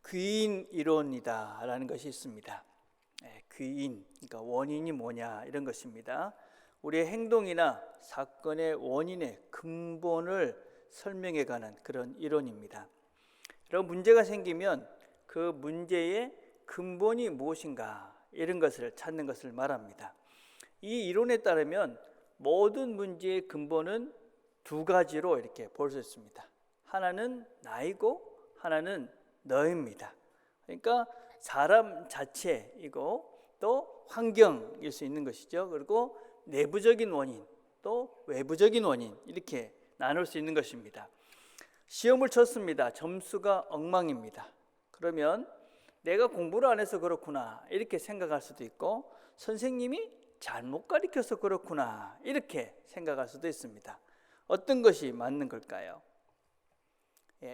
귀인 이론이다라는 것이 있습니다. 귀인, 그러니까 원인이 뭐냐 이런 것입니다. 우리의 행동이나 사건의 원인의 근본을 설명해가는 그런 이론입니다. 여러분, 문제가 생기면 그 문제의 근본이 무엇인가 이런 것을 찾는 것을 말합니다. 이 이론에 따르면 모든 문제의 근본은 두 가지로 이렇게 볼 수 있습니다. 하나는 나이고 하나는 너입니다. 그러니까 사람 자체이고 또 환경일 수 있는 것이죠. 그리고 내부적인 원인 또 외부적인 원인 이렇게 나눌 수 있는 것입니다. 시험을 쳤습니다. 점수가 엉망입니다. 그러면 내가 공부를 안 해서 그렇구나 이렇게 생각할 수도 있고, 선생님이 잘못 가르쳐서 그렇구나 이렇게 생각할 수도 있습니다. 어떤 것이 맞는 걸까요?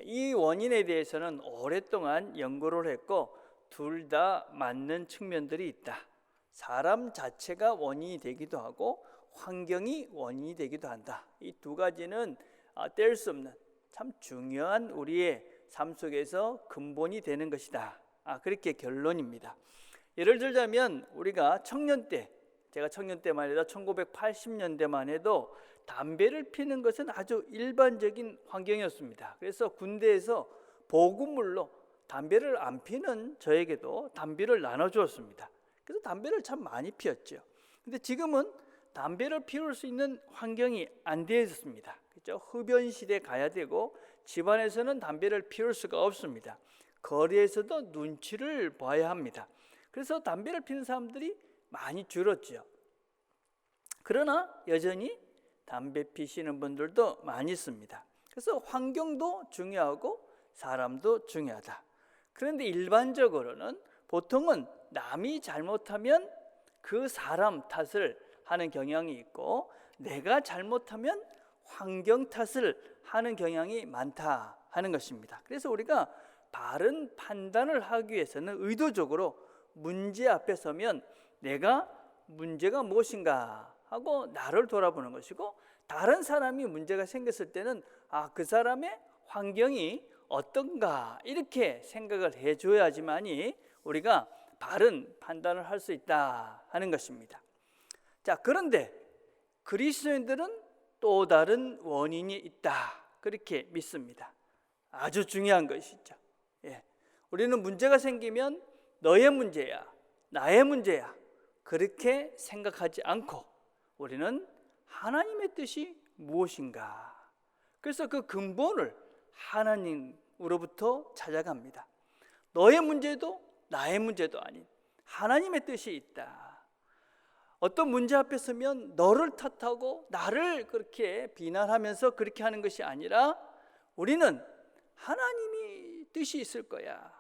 이 원인에 대해서는 오랫동안 연구를 했고 둘 다 맞는 측면들이 있다. 사람 자체가 원인이 되기도 하고 환경이 원인이 되기도 한다. 이 두 가지는 뗄 수 없는 참 중요한 우리의 삶 속에서 근본이 되는 것이다. 그렇게 결론입니다. 예를 들자면 우리가 청년 때, 제가 청년 때만 해도 1980년대만 해도 담배를 피는 것은 아주 일반적인 환경이었습니다. 그래서 군대에서 보급물로 담배를 안 피는 저에게도 담배를 나눠주었습니다. 그래서 담배를 참 많이 피웠죠. 근데 지금은 담배를 피울 수 있는 환경이 안 되어 있습니다. 그렇죠? 흡연실에 가야 되고 집안에서는 담배를 피울 수가 없습니다. 거리에서도 눈치를 봐야 합니다. 그래서 담배를 피는 사람들이 많이 줄었죠. 그러나 여전히 담배 피시는 분들도 많이 있습니다. 그래서 환경도 중요하고 사람도 중요하다. 그런데 일반적으로는 보통은 남이 잘못하면 그 사람 탓을 하는 경향이 있고 내가 잘못하면 환경 탓을 하는 경향이 많다 하는 것입니다. 그래서 우리가 바른 판단을 하기 위해서는 의도적으로 문제 앞에 서면 내가 문제가 무엇인가 하고 나를 돌아보는 것이고, 다른 사람이 문제가 생겼을 때는 그 사람의 환경이 어떤가 이렇게 생각을 해줘야지만이 우리가 바른 판단을 할 수 있다 하는 것입니다. 자, 그런데 그리스도인들은 또 다른 원인이 있다 그렇게 믿습니다. 아주 중요한 것이죠. 우리는 문제가 생기면 너의 문제야, 나의 문제야 그렇게 생각하지 않고 우리는 하나님의 뜻이 무엇인가, 그래서 그 근본을 하나님으로부터 찾아갑니다. 너의 문제도 나의 문제도 아닌 하나님의 뜻이 있다. 어떤 문제 앞에 서면 너를 탓하고 나를 그렇게 비난하면서 그렇게 하는 것이 아니라 우리는 하나님이 뜻이 있을 거야.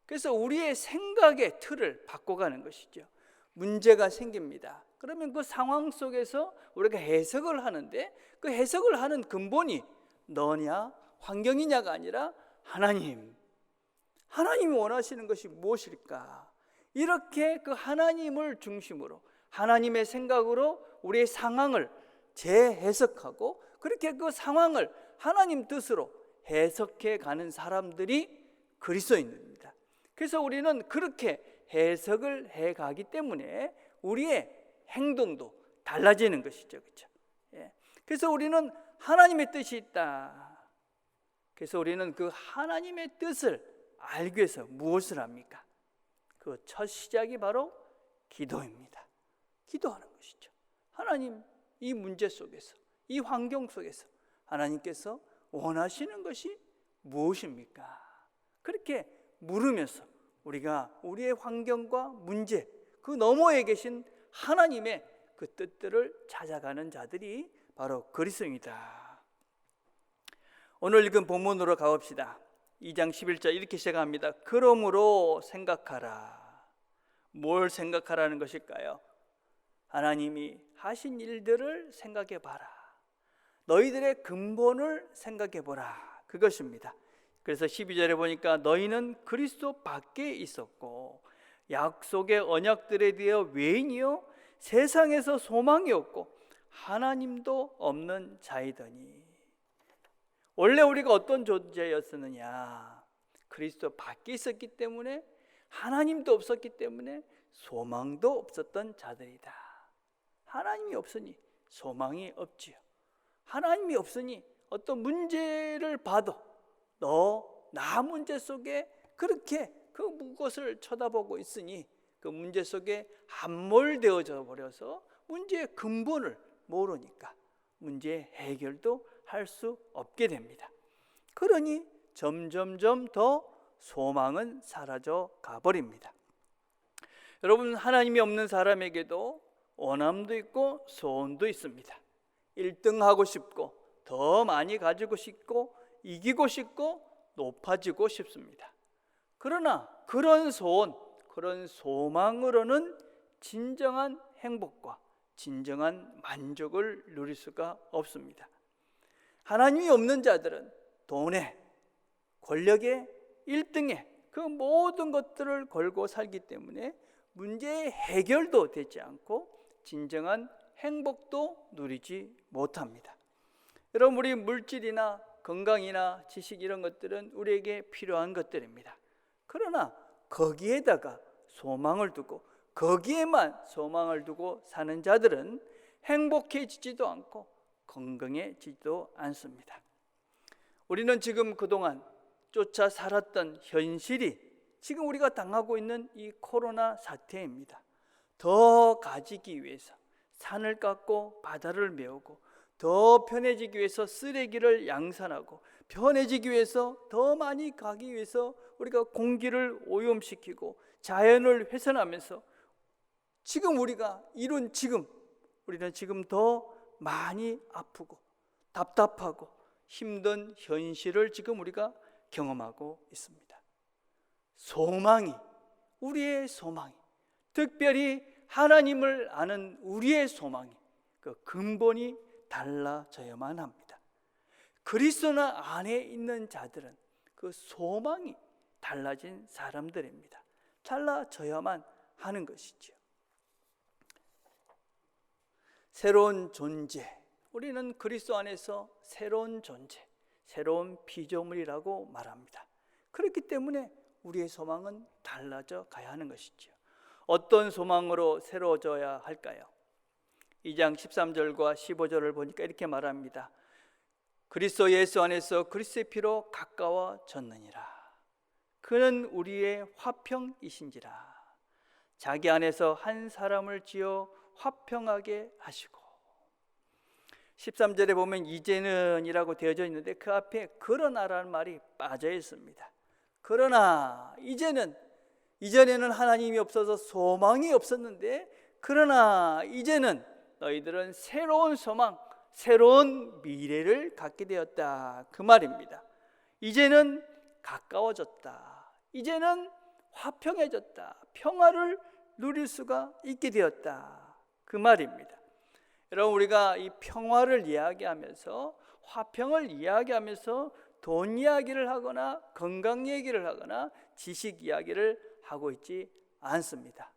그래서 우리의 생각의 틀을 바꿔가는 것이죠. 문제가 생깁니다. 그러면 그 상황 속에서 우리가 해석을 하는데 그 해석을 하는 근본이 너냐 환경이냐가 아니라 하나님이 원하시는 것이 무엇일까? 이렇게 그 하나님을 중심으로 하나님의 생각으로 우리의 상황을 재해석하고 그렇게 그 상황을 하나님 뜻으로 해석해 가는 사람들이 그리스도인입니다. 그래서 우리는 그렇게 해석을 해 가기 때문에 우리의 행동도 달라지는 것이죠. 그렇죠? 그래서 우리는 하나님의 뜻이 있다. 그래서 우리는 그 하나님의 뜻을 알기 위해서 무엇을 합니까? 그 첫 시작이 바로 기도입니다. 기도하는 것이죠. 하나님, 이 문제 속에서, 이 환경 속에서 하나님께서 원하시는 것이 무엇입니까? 그렇게 물으면서 우리가 우리의 환경과 문제, 그 너머에 계신 하나님의 그 뜻들을 찾아가는 자들이 바로 그리스도입니다. 오늘 읽은 본문으로 가봅시다. 2장 11절 이렇게 시작합니다. 그러므로 생각하라. 뭘 생각하라는 것일까요? 하나님이 하신 일들을 생각해 봐라. 너희들의 근본을 생각해 보라. 그것입니다. 그래서 12절에 보니까 너희는 그리스도 밖에 있었고 약속의 언약들에 대하여 외인이요 세상에서 소망이 없고 하나님도 없는 자이더니. 원래 우리가 어떤 존재였느냐? 그리스도 밖에 있었기 때문에, 하나님도 없었기 때문에 소망도 없었던 자들이다. 하나님이 없으니 소망이 없지요. 하나님이 없으니 어떤 문제를 봐도 나 문제 속에 그렇게 그것을 쳐다보고 있으니 그 문제 속에 함몰되어져 버려서 문제의 근본을 모르니까 문제의 해결도 할 수 없게 됩니다. 그러니 점점점 더 소망은 사라져 가버립니다. 여러분, 하나님이 없는 사람에게도 원함도 있고 소원도 있습니다. 1등 하고 싶고 더 많이 가지고 싶고 이기고 싶고 높아지고 싶습니다. 그러나 그런 소원, 그런 소망으로는 진정한 행복과 진정한 만족을 누릴 수가 없습니다. 하나님이 없는 자들은 돈에, 권력에, 1등에 그 모든 것들을 걸고 살기 때문에 문제의 해결도 되지 않고 진정한 행복도 누리지 못합니다. 여러분, 우리 물질이나 건강이나 지식 이런 것들은 우리에게 필요한 것들입니다. 그러나 거기에다가 소망을 두고 거기에만 소망을 두고 사는 자들은 행복해지지도 않고 건강해지지도 않습니다. 우리는 지금 그동안 쫓아 살았던 현실이 지금 우리가 당하고 있는 이 코로나 사태입니다. 더 가지기 위해서 산을 깎고 바다를 메우고 더 편해지기 위해서 쓰레기를 양산하고 편해지기 위해서 더 많이 가기 위해서 우리가 공기를 오염시키고 자연을 훼손하면서 지금 우리가 이룬 우리는 지금 더 많이 아프고 답답하고 힘든 현실을 지금 우리가 경험하고 있습니다. 우리의 소망이, 특별히 하나님을 아는 우리의 소망이 그 근본이 달라져야만 합니다. 그리스도 안에 있는 자들은 그 소망이 달라진 사람들입니다. 달라져야만 하는 것이죠. 새로운 존재, 우리는 그리스도 안에서 새로운 존재, 새로운 피조물이라고 말합니다. 그렇기 때문에 우리의 소망은 달라져 가야 하는 것이죠. 어떤 소망으로 새로워져야 할까요? 2장 13절과 15절을 보니까 이렇게 말합니다. 그리스도 예수 안에서 그리스도의 피로 가까워졌느니라. 그는 우리의 화평이신지라. 자기 안에서 한 사람을 지어 화평하게 하시고. 13절에 보면 이제는 이라고 되어져 있는데 그 앞에 그러나라는 말이 빠져 있습니다. 그러나 이전에는 하나님이 없어서 소망이 없었는데, 그러나 이제는 너희들은 새로운 소망, 새로운 미래를 갖게 되었다, 그 말입니다. 이제는 가까워졌다, 이제는 화평해졌다, 평화를 누릴 수가 있게 되었다, 그 말입니다. 여러분, 우리가 이 평화를 이야기하면서, 화평을 이야기하면서 돈 이야기를 하거나 건강 얘기를 하거나 지식 이야기를 하고 있지 않습니다.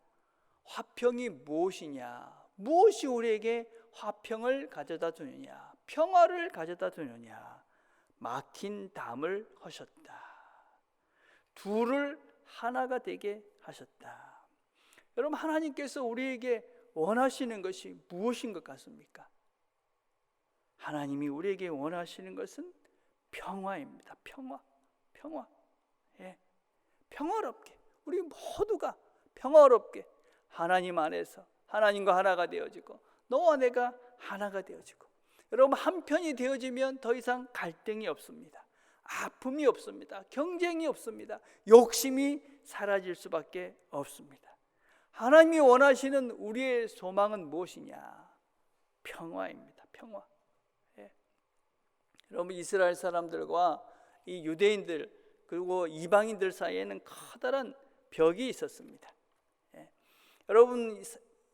화평이 무엇이냐? 무엇이 우리에게 화평을 가져다 주느냐? 평화를 가져다 주느냐? 막힌 담을 하셨다. 둘을 하나가 되게 하셨다. 여러분, 하나님께서 우리에게 원하시는 것이 무엇인 것 같습니까? 하나님이 우리에게 원하시는 것은 평화입니다. 평화. 예. 평화롭게, 우리 모두가 평화롭게 하나님 안에서 하나님과 하나가 되어지고 너와 내가 하나가 되어지고, 여러분, 한편이 되어지면 더 이상 갈등이 없습니다. 아픔이 없습니다. 경쟁이 없습니다. 욕심이 사라질 수밖에 없습니다. 하나님이 원하시는 우리의 소망은 무엇이냐? 평화입니다. 평화. 예. 여러분, 이스라엘 사람들과 이 유대인들 그리고 이방인들 사이에는 커다란 벽이 있었습니다. 예. 여러분,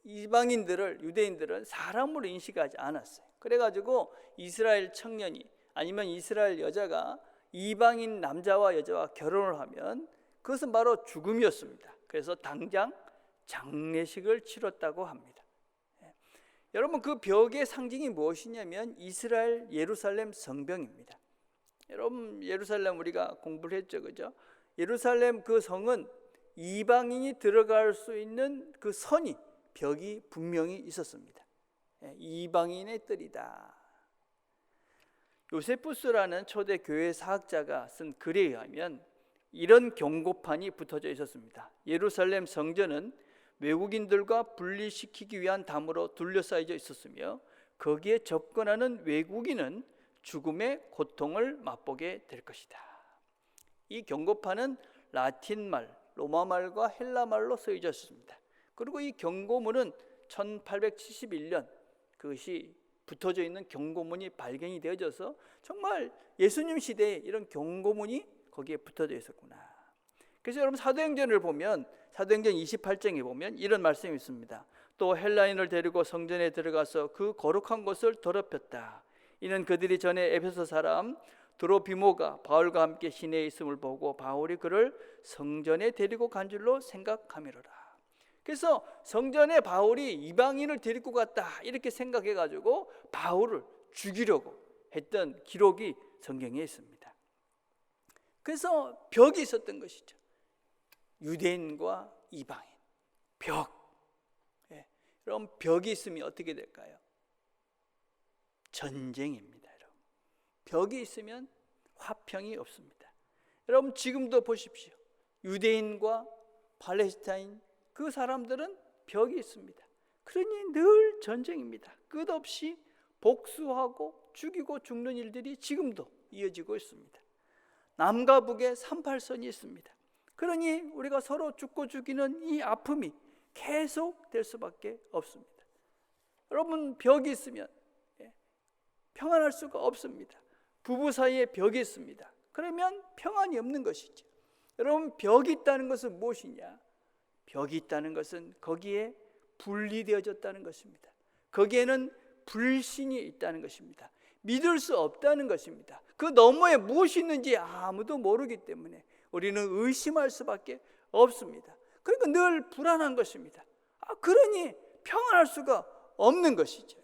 유대인들은 사람으로 인식하지 않았어요. 그래가지고 이스라엘 청년이 아니면 이스라엘 여자가 이방인 남자와 여자와 결혼을 하면 그것은 바로 죽음이었습니다. 그래서 당장 장례식을 치렀다고 합니다. 예. 여러분, 그 벽의 상징이 무엇이냐면 이스라엘 예루살렘 성벽입니다. 여러분, 예루살렘 우리가 공부를 했죠, 그죠? 예루살렘 그 성은 이방인이 들어갈 수 있는 그 선이, 벽이 분명히 있었습니다. 이방인의 뜰이다. 요세푸스라는 초대 교회 사학자가 쓴 글에 의하면 이런 경고판이 붙어져 있었습니다. 예루살렘 성전은 외국인들과 분리시키기 위한 담으로 둘러싸여져 있었으며 거기에 접근하는 외국인은 죽음의 고통을 맛보게 될 것이다. 이 경고판은 라틴말, 로마말과 헬라말로 쓰여져 있습니다. 그리고 이 경고문은 1871년 그것이 붙어져 있는 경고문이 발견이 되어져서 정말 예수님 시대에 이런 경고문이 거기에 붙어져 있었구나. 그래서 여러분 사도행전을 보면 사도행전 28장에 보면 이런 말씀이 있습니다. 또 헬라인을 데리고 성전에 들어가서 그 거룩한 곳을 더럽혔다. 이는 그들이 전에 에베소 사람 드로비모가 바울과 함께 시내에 있음을 보고 바울이 그를 성전에 데리고 간 줄로 생각하미로라. 그래서 성전에 바울이 이방인을 데리고 갔다 이렇게 생각해가지고 바울을 죽이려고 했던 기록이 성경에 있습니다. 그래서 벽이 있었던 것이죠. 유대인과 이방인, 벽. 그럼 벽이 있으면 어떻게 될까요? 전쟁입니다. 여러분. 벽이 있으면 화평이 없습니다. 여러분 지금도 보십시오. 유대인과 팔레스타인 그 사람들은 벽이 있습니다. 그러니 늘 전쟁입니다. 끝없이 복수하고 죽이고 죽는 일들이 지금도 이어지고 있습니다. 남과 북에 38선이 있습니다. 그러니 우리가 서로 죽고 죽이는 이 아픔이 계속될 수밖에 없습니다. 여러분 벽이 있으면 평안할 수가 없습니다. 부부 사이에 벽이 있습니다. 그러면 평안이 없는 것이죠. 여러분 벽이 있다는 것은 무엇이냐? 벽이 있다는 것은 거기에 분리되어졌다는 것입니다. 거기에는 불신이 있다는 것입니다. 믿을 수 없다는 것입니다. 그 너머에 무엇이 있는지 아무도 모르기 때문에 우리는 의심할 수밖에 없습니다. 그러니까 늘 불안한 것입니다. 그러니 평안할 수가 없는 것이죠.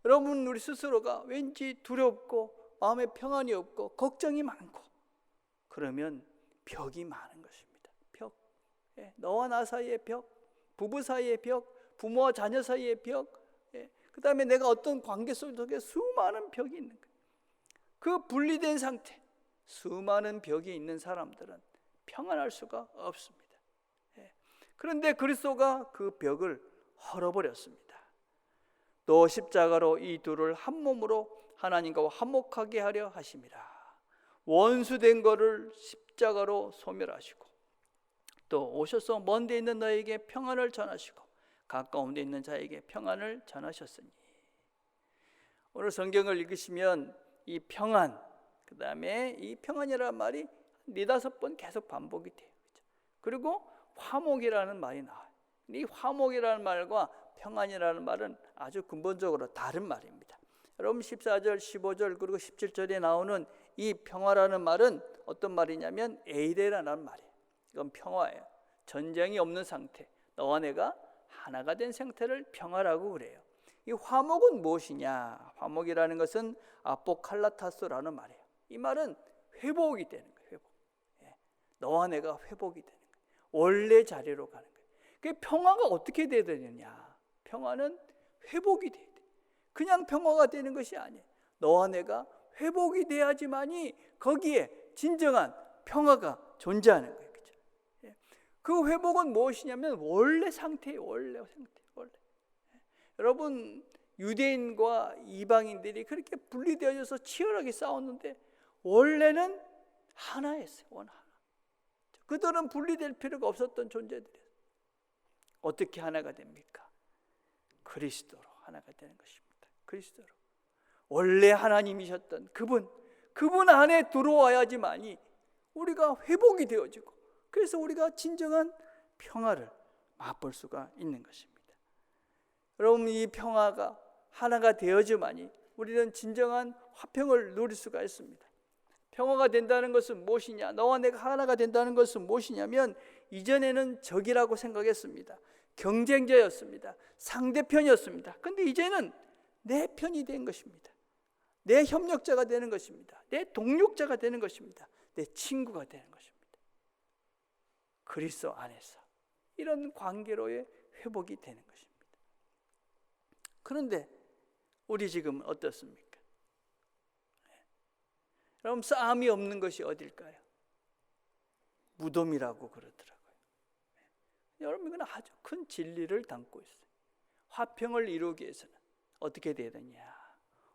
여러분 우리 스스로가 왠지 두렵고 마음에 평안이 없고 걱정이 많고 그러면 벽이 많은 것입니다. 벽, 너와 나 사이의 벽, 부부 사이의 벽, 부모와 자녀 사이의 벽, 그 다음에 내가 어떤 관계 속에 수많은 벽이 있는 거예요. 그 분리된 상태, 수많은 벽이 있는 사람들은 평안할 수가 없습니다. 그런데 그리스도가 그 벽을 헐어버렸습니다. 또 십자가로 이 둘을 한 몸으로 하나님과 화목하게 하려 하심이라. 원수된 거를 십자가로 소멸하시고 또 오셔서 먼 데 있는 너에게 평안을 전하시고 가까운 데 있는 자에게 평안을 전하셨으니. 오늘 성경을 읽으시면 이 평안, 그 다음에 이 평안이라는 말이 4-5번 계속 반복이 돼요. 그리고 화목이라는 말이 나와요. 이 화목이라는 말과 평안이라는 말은 아주 근본적으로 다른 말입니다. 여러분 14절, 15절 그리고 17절에 나오는 이 평화라는 말은 어떤 말이냐면 에이레라는 말이에요. 이건 평화예요. 전쟁이 없는 상태, 너와 내가 하나가 된 상태를 평화라고 그래요. 이 화목은 무엇이냐? 화목이라는 것은 아포칼라타스라는 말이에요. 이 말은 회복이 되는 거예요. 회복. 너와 내가 회복이 되는 거예요. 원래 자리로 가는 거예요. 그 평화가 어떻게 돼야 되느냐? 평화는 회복이 돼야 돼. 그냥 평화가 되는 것이 아니에요. 너와 내가 회복이 돼야지만이 거기에 진정한 평화가 존재하는 거예요. 그렇죠? 그 회복은 무엇이냐면 원래 상태예요. 원래 상태. 원래. 여러분 유대인과 이방인들이 그렇게 분리되어져서 치열하게 싸웠는데 원래는 하나였어요. 원 하나. 그들은 분리될 필요가 없었던 존재들이에요. 어떻게 하나가 됩니까? 그리스도로 하나가 되는 것입니다. 그리스도로. 원래 하나님이셨던 그분 안에 들어와야지만이 우리가 회복이 되어지고 그래서 우리가 진정한 평화를 맛볼 수가 있는 것입니다. 여러분 이 평화가 하나가 되어지만이 우리는 진정한 화평을 누릴 수가 있습니다. 평화가 된다는 것은 무엇이냐? 너와 내가 하나가 된다는 것은 무엇이냐면 이전에는 적이라고 생각했습니다. 경쟁자였습니다. 상대편이었습니다. 그런데 이제는 내 편이 된 것입니다. 내 협력자가 되는 것입니다. 내 동력자가 되는 것입니다. 내 친구가 되는 것입니다. 그리스도 안에서 이런 관계로의 회복이 되는 것입니다. 그런데 우리 지금 어떻습니까? 여러분, 싸움이 없는 것이 어딜까요? 무덤이라고 그러더라고요. 여러분, 이건 아주 큰 진리를 담고 있어요. 화평을 이루기 위해서는 어떻게 돼야 되냐?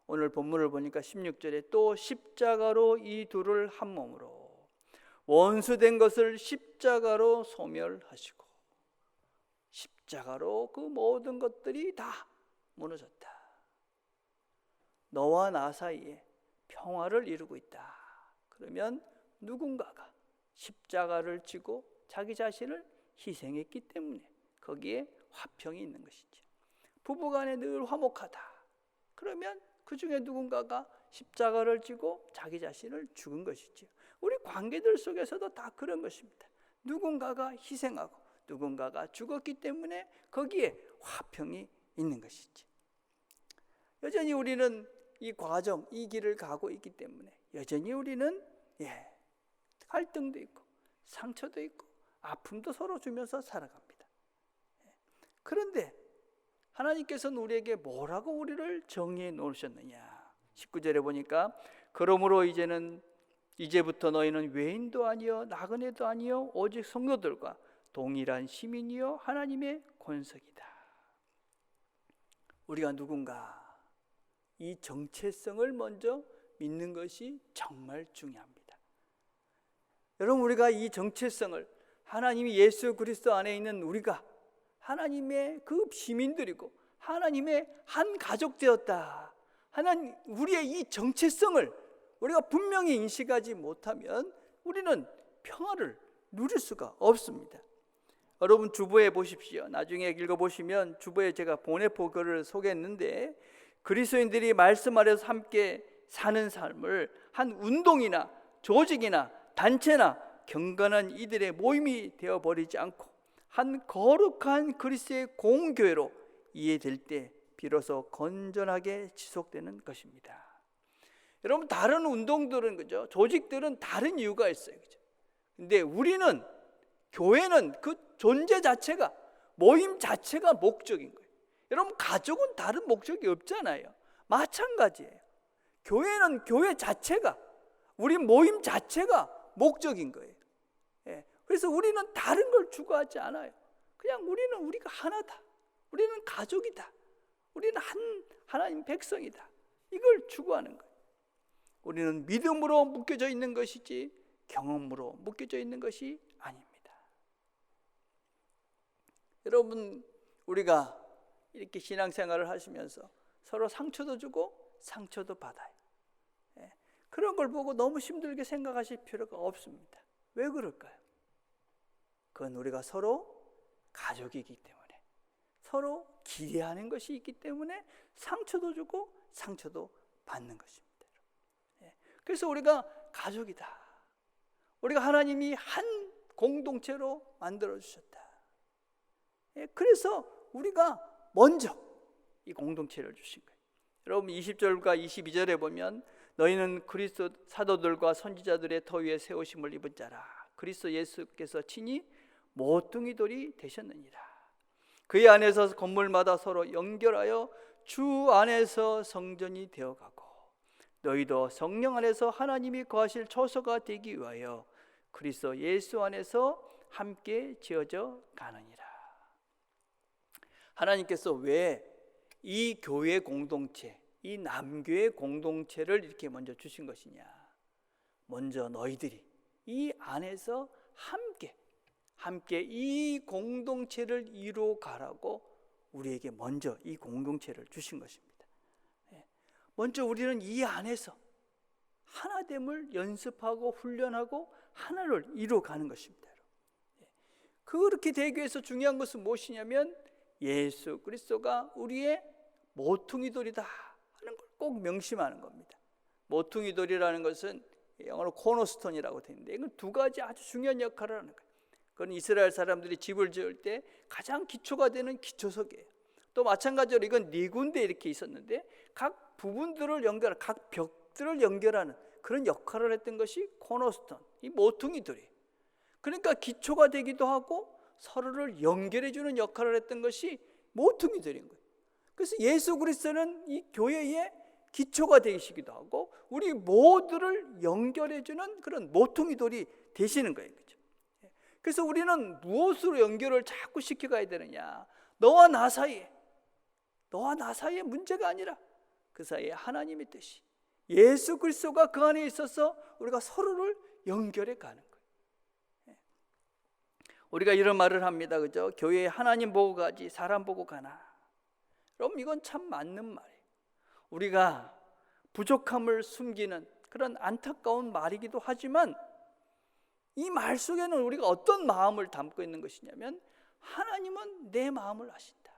오늘 본문을 보니까 16절에 또 십자가로 이 둘을 한 몸으로 원수된 것을 십자가로 소멸하시고, 십자가로 그 모든 것들이 다 무너졌다. 너와 나 사이에 평화를 이루고 있다. 그러면 누군가가 십자가를 지고 자기 자신을 희생했기 때문에 거기에 화평이 있는 것이죠. 부부간에 늘 화목하다. 그러면 그 중에 누군가가 십자가를 지고 자기 자신을 죽은 것이죠. 우리 관계들 속에서도 다 그런 것입니다. 누군가가 희생하고 누군가가 죽었기 때문에 거기에 화평이 있는 것이지. 여전히 우리는 이 과정, 이 길을 가고 있기 때문에 여전히 우리는 갈등도 있고 상처도 있고 아픔도 서로 주면서 살아갑니다. 그런데 하나님께서는 우리에게 뭐라고 우리를 정의해 놓으셨느냐? 19절에 보니까 그러므로 이제부터 너희는 외인도 아니요 나그네도 아니요 오직 성도들과 동일한 시민이요 하나님의 권석이다. 우리가 누군가 이 정체성을 먼저 믿는 것이 정말 중요합니다. 여러분, 우리가 이 정체성을 하나님이 예수 그리스도 안에 있는 우리가 하나님의 그 시민들이고 하나님의 한 가족 되었다. 하나님, 우리의 이 정체성을 우리가 분명히 인식하지 못하면 우리는 평화를 누릴 수가 없습니다. 여러분, 주보에 보십시오. 나중에 읽어보시면 주보에 제가 보내포글을 소개했는데 그리스도인들이 말씀 아래서 함께 사는 삶을 한 운동이나 조직이나 단체나 경건한 이들의 모임이 되어버리지 않고 한 거룩한 그리스도의 공교회로 이해될 때 비로소 건전하게 지속되는 것입니다. 여러분, 다른 운동들은 그죠? 조직들은 다른 이유가 있어요. 그죠? 근데 우리는 교회는 그 존재 자체가 모임 자체가 목적인 거예요. 여러분, 가족은 다른 목적이 없잖아요. 마찬가지예요. 교회는 교회 자체가 우리 모임 자체가 목적인 거예요. 그래서 우리는 다른 걸 추구하지 않아요. 그냥 우리가 하나다. 우리는 가족이다. 우리는 하나님 백성이다. 이걸 추구하는 거예요. 우리는 믿음으로 묶여져 있는 것이지 경험으로 묶여져 있는 것이 아닙니다. 여러분, 우리가 이렇게 신앙생활을 하시면서 서로 상처도 주고 상처도 받아요. 그런 걸 보고 너무 힘들게 생각하실 필요가 없습니다. 왜 그럴까요? 그건 우리가 서로 가족이기 때문에, 서로 기대하는 것이 있기 때문에 상처도 주고 상처도 받는 것입니다. 그래서 우리가 가족이다. 우리가 하나님이 한 공동체로 만들어주셨다. 그래서 우리가 먼저 이 공동체를 주신 거예요. 여러분, 20절과 22절에 보면 너희는 그리스도 사도들과 선지자들의 터 위에 세우심을 입은 자라. 그리스도 예수께서 친히 모퉁이 돌이 되셨느니라. 그의 안에서 건물마다 서로 연결하여 주 안에서 성전이 되어가고 너희도 성령 안에서 하나님이 거하실 처소가 되기 위하여 그리스도 예수 안에서 함께 지어져 가느니라. 하나님께서 왜 이 교회 공동체, 이 남교회 공동체를 이렇게 먼저 주신 것이냐? 먼저 너희들이 이 안에서 함께 이 공동체를 이루어 가라고 우리에게 먼저 이 공동체를 주신 것입니다. 먼저 우리는 이 안에서 하나됨을 연습하고 훈련하고 하나를 이루어 가는 것입니다. 그렇게 되기 위해서 중요한 것은 무엇이냐면 예수 그리스도가 우리의 모퉁이 돌이다 하는 걸 꼭 명심하는 겁니다. 모퉁이 돌이라는 것은 영어로 코너스톤이라고 되어 있는데 이건 두 가지 아주 중요한 역할을 하는 거예요. 그건 이스라엘 사람들이 집을 지을 때 가장 기초가 되는 기초석이에요. 또 마찬가지로 이건 네 군데 이렇게 있었는데 각 부분들을 연결하는, 각 벽들을 연결하는 그런 역할을 했던 것이 코너스톤, 이 모퉁이 돌이에요. 그러니까 기초가 되기도 하고 서로를 연결해 주는 역할을 했던 것이 모퉁이 돌인 거예요. 그래서 예수 그리스도는 이 교회의 기초가 되시기도 하고 우리 모두를 연결해 주는 그런 모퉁이 돌이 되시는 거예요. 그렇죠? 그래서 우리는 무엇으로 연결을 자꾸 시켜가야 되느냐? 너와 나 사이에 문제가 아니라 그 사이에 하나님의 뜻이, 예수 그리스도가 그 안에 있어서 우리가 서로를 연결해 가는 거예요. 우리가 이런 말을 합니다. 그죠? 교회에 하나님 보고 가지 사람 보고 가나. 그럼 이건 참 맞는 말이에요. 우리가 부족함을 숨기는 그런 안타까운 말이기도 하지만 이 말 속에는 우리가 어떤 마음을 담고 있는 것이냐면 하나님은 내 마음을 아신다.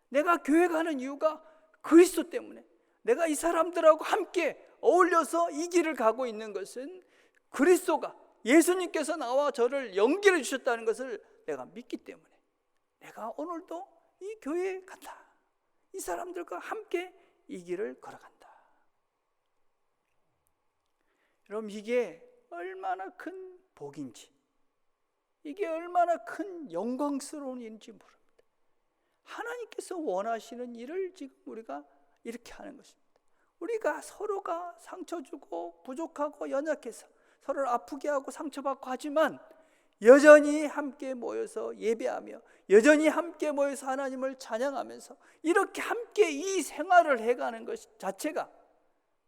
내가 교회 가는 이유가 그리스도 때문에, 내가 이 사람들하고 함께 어울려서 이 길을 가고 있는 것은 그리스도가, 예수님께서 나와 저를 연결해 주셨다는 것을 내가 믿기 때문에 내가 오늘도 이 교회에 간다. 이 사람들과 함께 이 길을 걸어간다. 여러분, 이게 얼마나 큰 복인지, 이게 얼마나 큰 영광스러운 일인지 모릅니다. 하나님께서 원하시는 일을 지금 우리가 이렇게 하는 것입니다. 우리가 서로가 상처 주고 부족하고 연약해서 서로를 아프게 하고 상처받고 하지만 여전히 함께 모여서 예배하며 여전히 함께 모여서 하나님을 찬양하면서 이렇게 함께 이 생활을 해가는 것 자체가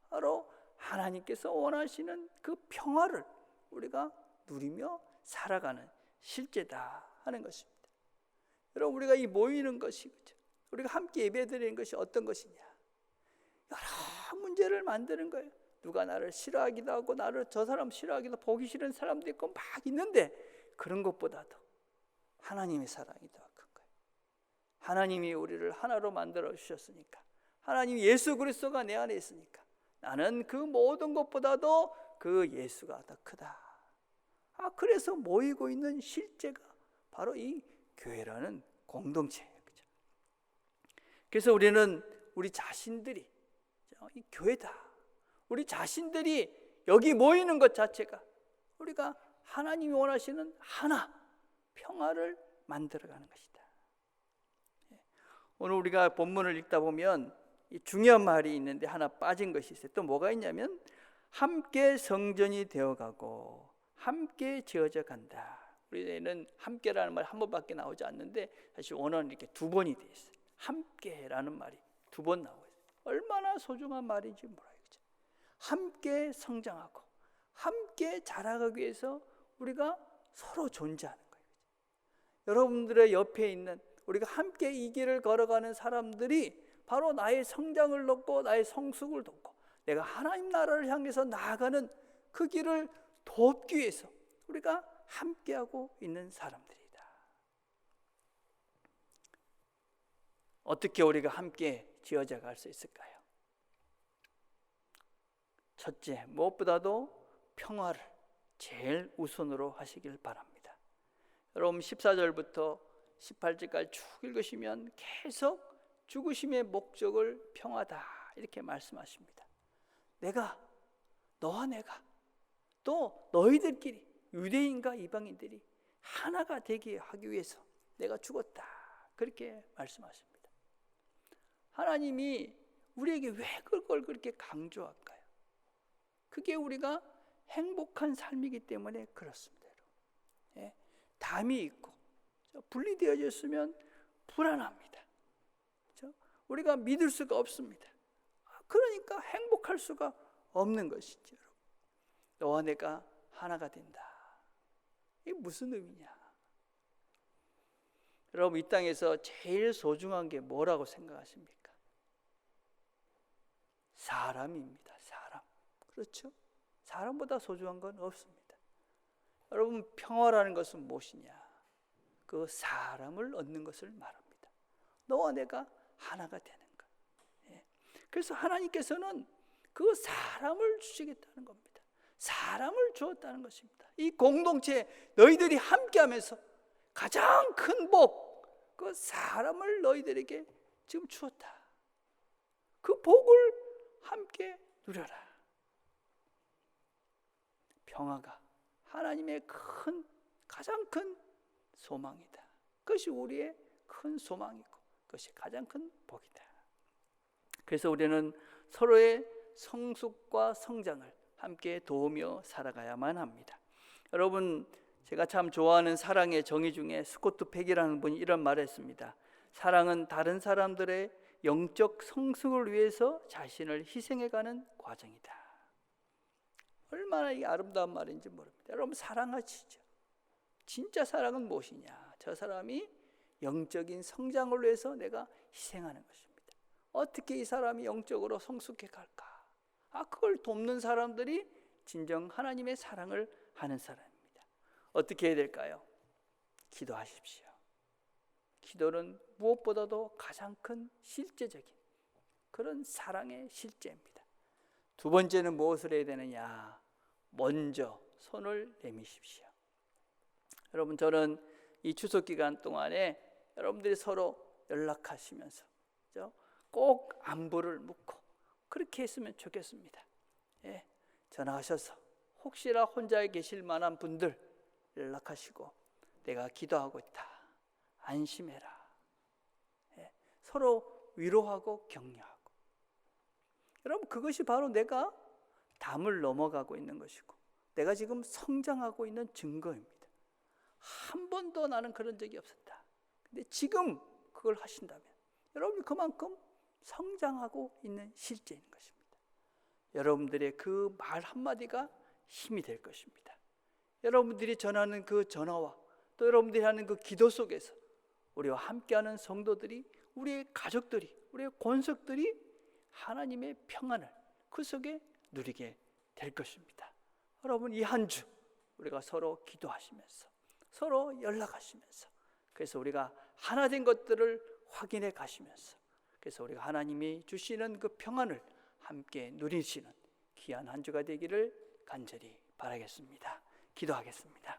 바로 하나님께서 원하시는 그 평화를 우리가 누리며 살아가는 실제다 하는 것입니다. 여러분, 우리가 이 모이는 것이, 우리가 함께 예배드리는 것이 어떤 것이냐? 여러 문제를 만드는 거예요. 누가 나를 싫어하기도 하고 나를 저 사람 싫어하기도, 보기 싫은 사람도 있고 막 있는데 그런 것보다도 하나님의 사랑이 더 큰 거예요. 하나님이 우리를 하나로 만들어 주셨으니까, 하나님 예수 그리스도가 내 안에 있으니까 나는 그 모든 것보다도 그 예수가 더 크다. 그래서 모이고 있는 실제가 바로 이 교회라는 공동체예요. 그죠? 그래서 우리는 우리 자신들이 이 교회다. 우리 자신들이 여기 모이는 것 자체가 우리가 하나님이 원하시는 하나 평화를 만들어가는 것이다. 오늘 우리가 본문을 읽다 보면 중요한 말이 있는데 하나 빠진 것이 있어요. 또 뭐가 있냐면 함께 성전이 되어가고 함께 지어져 간다. 우리는 함께라는 말 한 번밖에 나오지 않는데 사실 원어는 이렇게 두 번이 돼 있어요. 함께라는 말이 두 번 나오고 있어요. 얼마나 소중한 말인지 몰라요. 그렇죠? 함께 성장하고 함께 자라가기 위해서 우리가 서로 존재하는 거예요. 여러분들의 옆에 있는 우리가 함께 이 길을 걸어가는 사람들이 바로 나의 성장을 돕고 나의 성숙을 돕고 내가 하나님 나라를 향해서 나아가는 그 길을 돕기 위해서 우리가 함께하고 있는 사람들이다. 어떻게 우리가 함께 지어져 갈 수 있을까요? 첫째, 무엇보다도 평화를 제일 우선으로 하시길 바랍니다. 여러분 14절부터 18절까지 쭉 읽으시면 계속 죽으심의 목적을 평화다 이렇게 말씀하십니다. 너와 내가 또 너희들끼리 유대인과 이방인들이 하나가 되게 하기 위해서 내가 죽었다 그렇게 말씀하십니다. 하나님이 우리에게 왜 그걸 그렇게 강조할까요? 그게 우리가 행복한 삶이기 때문에 그렇습니다. 담이 있고 분리되어져 있으면 불안합니다. 우리가 믿을 수가 없습니다. 그러니까 행복할 수가 없는 것이죠. 너와 내가 하나가 된다. 이게 무슨 의미냐? 여러분 이 땅에서 제일 소중한 게 뭐라고 생각하십니까? 사람입니다. 사람. 그렇죠? 사람보다 소중한 건 없습니다. 여러분 평화라는 것은 무엇이냐? 그 사람을 얻는 것을 말합니다. 너와 내가 하나가 되는 것. 그래서 하나님께서는 그 사람을 주시겠다는 겁니다. 사람을 주었다는 것입니다. 이 공동체 너희들이 함께하면서 가장 큰 복, 그 사람을 너희들에게 지금 주었다. 그 복을 함께 누려라. 평화가 하나님의 가장 큰 소망이다. 그것이 우리의 큰 소망이고 그것이 가장 큰 복이다. 그래서 우리는 서로의 성숙과 성장을 함께 도우며 살아가야만 합니다. 여러분, 제가 참 좋아하는 사랑의 정의 중에 스코트 팩이라는 분이 이런 말을 했습니다. 사랑은 다른 사람들의 영적 성숙을 위해서 자신을 희생해가는 과정이다. 얼마나 이 아름다운 말인지 모릅니다. 여러분, 사랑하시죠. 진짜 사랑은 무엇이냐? 저 사람이 영적인 성장을 위해서 내가 희생하는 것입니다. 어떻게 이 사람이 영적으로 성숙해 갈까? 그걸 돕는 사람들이 진정 하나님의 사랑을 하는 사람입니다. 어떻게 해야 될까요? 기도하십시오. 기도는 무엇보다도 가장 큰 실제적인 그런 사랑의 실제입니다. 두 번째는 무엇을 해야 되느냐? 먼저 손을 내미십시오. 여러분, 저는 이 추석 기간 동안에 여러분들이 서로 연락하시면서 꼭 안부를 묻고 그렇게 했으면 좋겠습니다. 전화하셔서 혹시나 혼자 계실 만한 분들 연락하시고 내가 기도하고 있다. 안심해라. 서로 위로하고 격려하고. 여러분, 그것이 바로 내가 담을 넘어가고 있는 것이고 내가 지금 성장하고 있는 증거입니다. 한 번도 나는 그런 적이 없었다. 근데 지금 그걸 하신다면 여러분이 그만큼 성장하고 있는 실제인 것입니다. 여러분들의 그 말 한마디가 힘이 될 것입니다. 여러분들이 전하는 그 전화와 또 여러분들이 하는 그 기도 속에서 우리와 함께하는 성도들이, 우리의 가족들이, 우리의 권속들이 하나님의 평안을 그 속에 누리게 될 것입니다. 여러분, 이 한 주 우리가 서로 기도하시면서 서로 연락하시면서 그래서 우리가 하나 된 것들을 확인해 가시면서 그래서 우리가 하나님이 주시는 그 평안을 함께 누리시는 귀한 한 주가 되기를 간절히 바라겠습니다. 기도하겠습니다.